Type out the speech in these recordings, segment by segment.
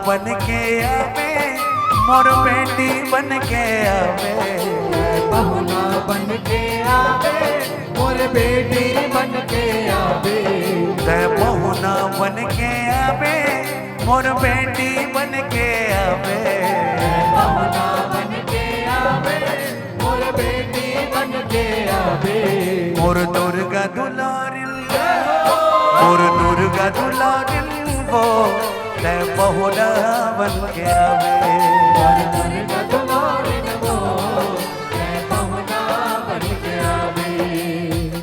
बन के आवे मोर बेटी बन के आवे, पहुना बन के आवे मोर बेटी बन के आवे, ते पहुना बन के आवे मोर बेटी बन के आवे, पहुना बन के आवे मोर बेटी बन के आवे, मोर दुर्गा दुलारिन, मोर दुर्गा दुलारिन वो ते पहुना बन के आवे, मोर दुर्गा दुलारिन वो ते पहुना बन के आवे,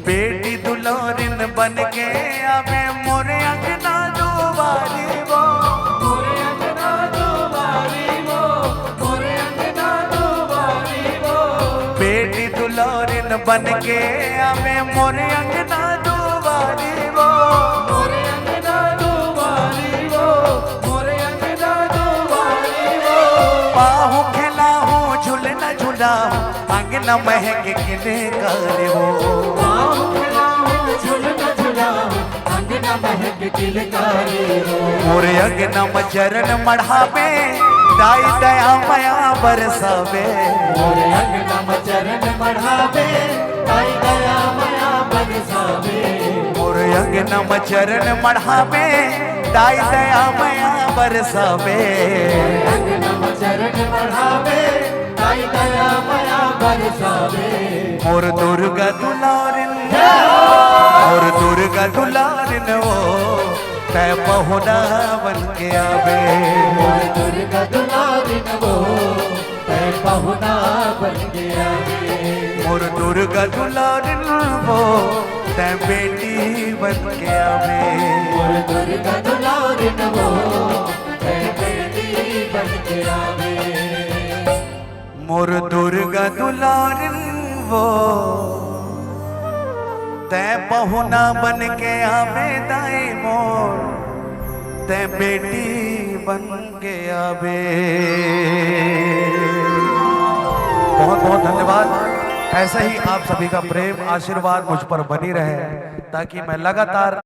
बेटी दुलारिन बन के आवे मोरे अंगना दुआरी वो, मोरे अंगना दुआरी वो, मोरे अंगना दुआरी वो, बेटी दुलारिन बन के आवे मोरे अंगना दुआरी वो, मोरे अंगना दुआरी वो, मोरे अंगना दुआरी वो, बाहू खिलाहू झूलना झूलाहू अंगना महक किने करे वो, बाहु खिलाऊं झूलना झूलाऊं अंगना महक किलकारी हो, मोरे अंगना में चरण मढ़ावे दाई दया मया बरसावे, मोरे अंगना में चरण बढ़ावे ताई दया मया बरसावे, मोरे अंगना में चरण मढ़ावे दाई दया मया बरसावे, अंगना में चरण बढ़ावे ताई दया मया बरसावे, मोर दुर्गा दुलारिन, मोर दुर्गा दुलारिन वो तै पहुना बन के आवे, मोर दुर्गा दुलारिन वो तै पहुना बन के आवे, मोर दुर्गा दुलारिन वो तै बेटी बन के आवे, मोर दुर्गा दुलारिन वो तै बेटी बन के आवे, मोर दुर्गा दुलारिन वो तै पहुना बन के आवे दाई मोर तै बेटी बन के आवे। बहुत बहुत धन्यवाद। ऐसे ही आप सभी का प्रेम आशीर्वाद मुझ पर बनी रहे ताकि मैं लगातार